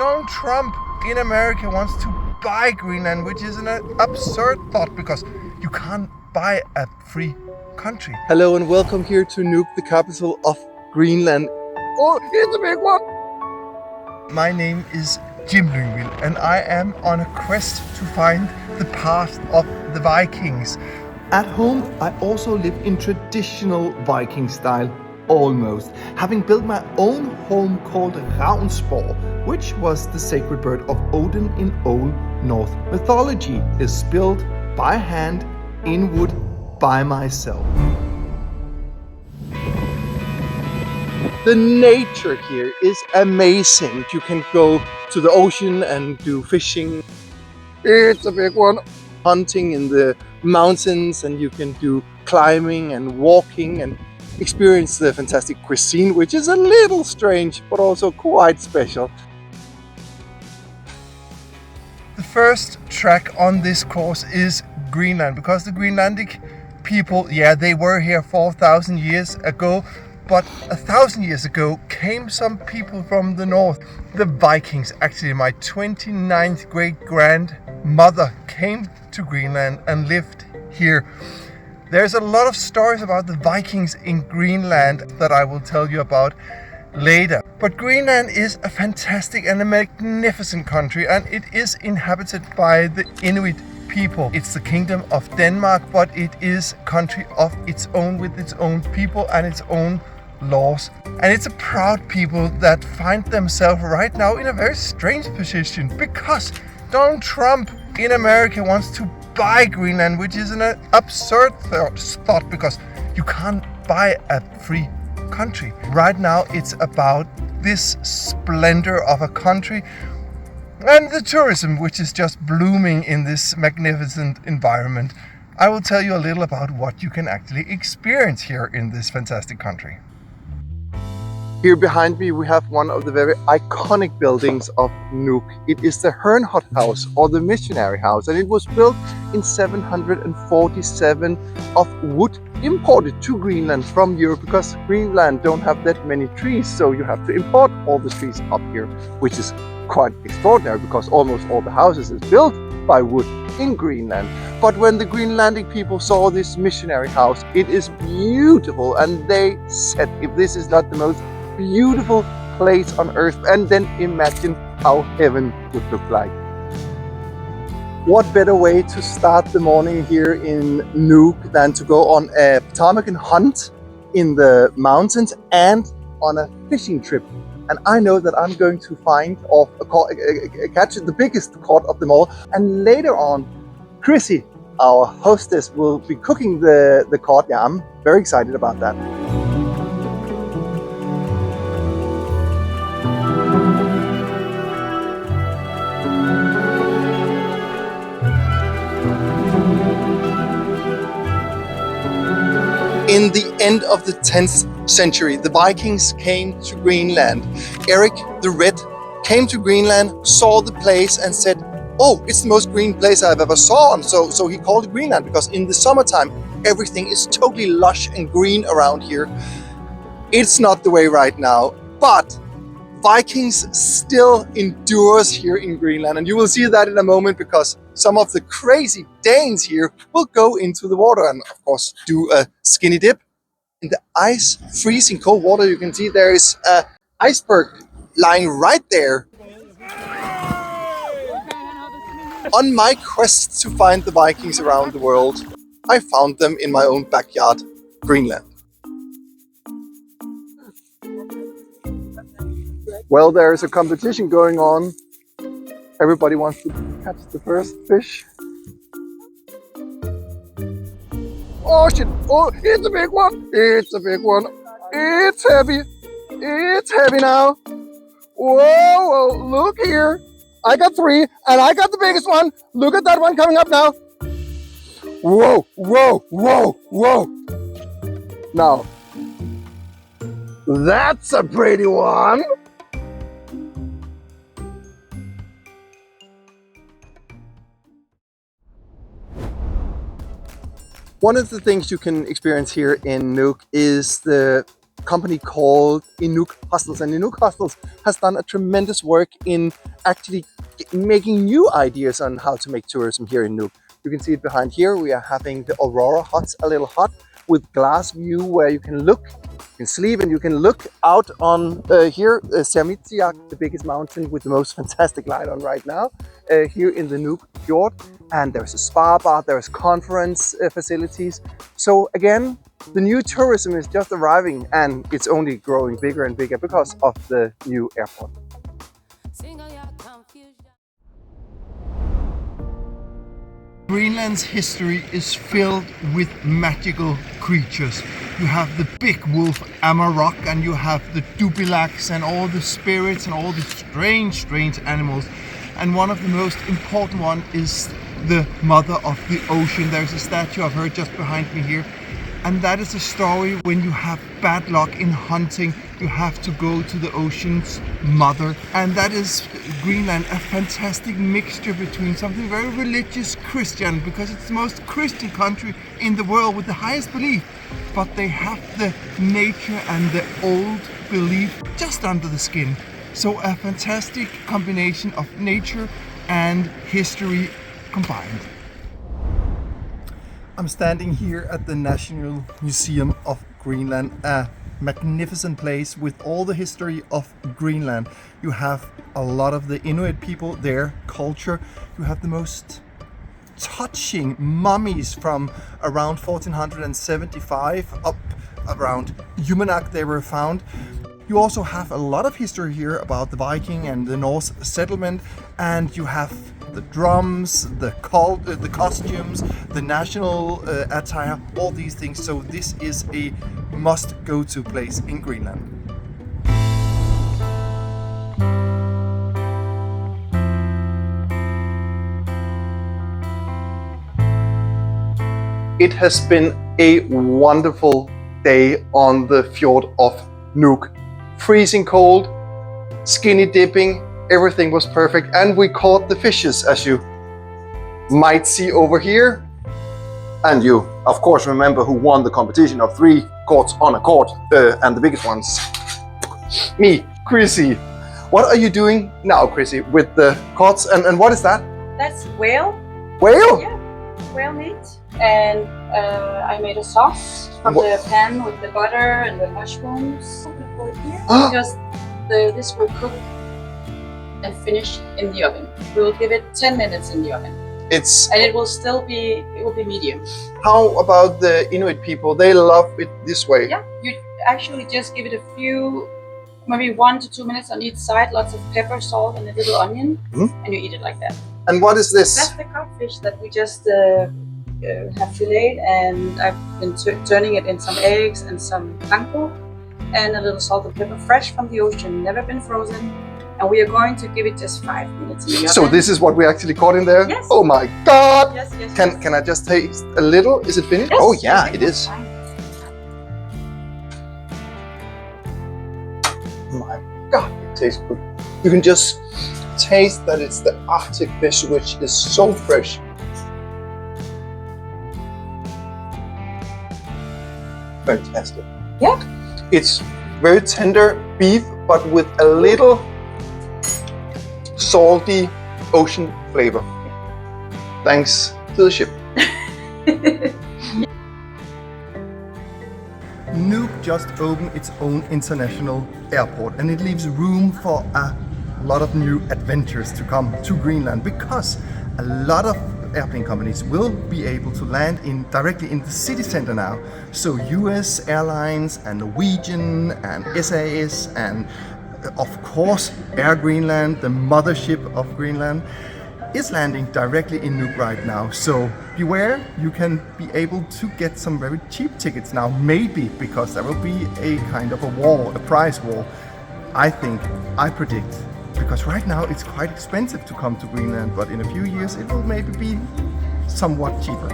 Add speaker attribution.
Speaker 1: Donald Trump in America wants to buy Greenland, which is an absurd thought because you can't buy a free country.
Speaker 2: Hello and welcome here to Nuuk, the capital of Greenland. Oh, it's a big one!
Speaker 1: My name is Jim Lyngvild and I am on a quest to find the past of the Vikings.
Speaker 2: At home, I also live in traditional Viking style, almost, having built my own home called Ravnsborg, which was the sacred bird of Odin in Old Norse mythology, is built by hand in wood by myself. The nature here is amazing. You can go to the ocean and do fishing. It's a big one. Hunting in the mountains, and you can do climbing and walking and experience the fantastic cuisine, which is a little strange but also quite special.
Speaker 1: The first track on this course is Greenland, because the Greenlandic people, they were here 4,000 years ago, but 1,000 years ago came some people from the north. The Vikings, actually my 29th great-grandmother came to Greenland and lived here. There's a lot of stories about the Vikings in Greenland that I will tell you about later. But Greenland is a fantastic and a magnificent country, and it is inhabited by the Inuit people. It's the kingdom of Denmark, but it is a country of its own, with its own people and its own laws. And it's a proud people that find themselves right now in a very strange position because Donald Trump in America wants to buy Greenland, which is an absurd thought because you can't buy a free country. Right now it's about this splendor of a country and the tourism, which is just blooming in this magnificent environment. I will tell you a little about what you can actually experience here in this fantastic country.
Speaker 2: Here behind me we have one of the very iconic buildings of Nuuk. It is the Herrnhut House, or the Missionary House, and it was built in 747 of wood imported to Greenland from Europe, because Greenland don't have that many trees, so you have to import all the trees up here, which is quite extraordinary because almost all the houses is built by wood in Greenland. But when the Greenlandic people saw this missionary house, it is beautiful, and they said, if this is not the most beautiful place on earth, and then imagine how heaven would look like. What better way to start the morning here in Nuuk than to go on a ptarmigan hunt in the mountains and on a fishing trip. And I know that I'm going to find or catch the biggest cod of them all. And later on, Chrissy, our hostess, will be cooking the cod. Yeah, I'm very excited about that. In the end of the 10th century, the Vikings came to Greenland. Eric the Red came to Greenland, saw the place and said, oh, it's the most green place I've ever saw. And so he called it Greenland, because in the summertime, everything is totally lush and green around here. It's not the way right now, but Vikings still endures here in Greenland, and you will see that in a moment, because some of the crazy Danes here will go into the water and of course do a skinny dip in the ice, freezing cold water. You can see there is an iceberg lying right there. On my quest to find the Vikings around the world, I found them in my own backyard, Greenland. Well, there is a competition going on. Everybody wants to catch the first fish. Oh shit! Oh, it's a big one! It's a big one! It's heavy! It's heavy now! Whoa, whoa, look here! I got 3, and I got the biggest one! Look at that one coming up now! Whoa, whoa, whoa, whoa! Now, that's a pretty one! One of the things you can experience here in Nuuk is the company called Inuk Hostels, and Inuk Hostels has done a tremendous work in actually making new ideas on how to make tourism here in Nuuk. You can see it behind here. We are having the Aurora huts, a little hut with glass view where you can look, you can sleep, and you can look out on here, Sermitsiaq, the biggest mountain with the most fantastic light on right now, here in the Nuuk Fjord. And there's a spa bar, there's conference facilities. So again, the new tourism is just arriving, and it's only growing bigger and bigger because of the new airport.
Speaker 1: Greenland's history is filled with magical creatures. You have the big wolf Amarok, and you have the Dubilax and all the spirits and all the strange animals. And one of the most important one is the mother of the ocean. There's a statue of her just behind me here. And that is a story when you have bad luck in hunting, you have to go to the ocean's mother. And that is Greenland, a fantastic mixture between something very religious Christian, because it's the most Christian country in the world with the highest belief. But they have the nature and the old belief just under the skin. So a fantastic combination of nature and history combined. I'm standing here at the National Museum of Greenland, a magnificent place with all the history of Greenland. You have a lot of the Inuit people, their culture. You have the most touching mummies from around 1475 up around Jumanak they were found. You also have a lot of history here about the Viking and the Norse settlement, and you have the drums, the costumes, the national attire, all these things. So this is a must-go-to place in Greenland.
Speaker 2: It has been a wonderful day on the fjord of Nuuk. Freezing cold, skinny dipping, everything was perfect, and we caught the fishes, as you might see over here. And you, of course, remember who won the competition of 3 caught on a court, and the biggest ones. Me, Chrissy. What are you doing now, Chrissy, with the caught, and what is that?
Speaker 3: That's whale.
Speaker 2: Whale?
Speaker 3: Yeah, whale meat. And I made a sauce from the pan with the butter and the mushrooms. Because this will cook and finish in the oven. We will give it 10 minutes in the oven. And it will still be, medium.
Speaker 2: How about the Inuit people? They love it this way.
Speaker 3: Yeah, you actually just give it a few, maybe 1 to 2 minutes on each side, lots of pepper, salt, and a little onion, and you eat it like that.
Speaker 2: And what is this?
Speaker 3: That's the codfish that we just have filleted, and I've been turning it in some eggs and some panko, and a little salt and pepper, fresh from the ocean, never been frozen. And we are going to give it just 5 minutes in the oven.
Speaker 2: So this is what we actually caught in there?
Speaker 3: Yes.
Speaker 2: Oh my God!
Speaker 3: Yes, yes.
Speaker 2: Can I just taste a little? Is it finished?
Speaker 3: Yes,
Speaker 2: Oh yeah,
Speaker 3: yes,
Speaker 2: it is.
Speaker 3: fine.
Speaker 2: My God, it tastes good. You can just taste that it's the Arctic fish, which is so fresh. Fantastic.
Speaker 3: Yeah.
Speaker 2: It's very tender beef, but with a little salty ocean flavor. Thanks to the ship.
Speaker 1: Nuuk just opened its own international airport, and it leaves room for a lot of new adventures to come to Greenland, because a lot of airplane companies will be able to land directly in the city center now. So US Airlines and Norwegian and SAS and of course Air Greenland, the mothership of Greenland, is landing directly in Nuuk right now. So beware, you can be able to get some very cheap tickets now, maybe because there will be a kind of a war, a price war. I predict, because right now it's quite expensive to come to Greenland, but in a few years it will maybe be somewhat cheaper.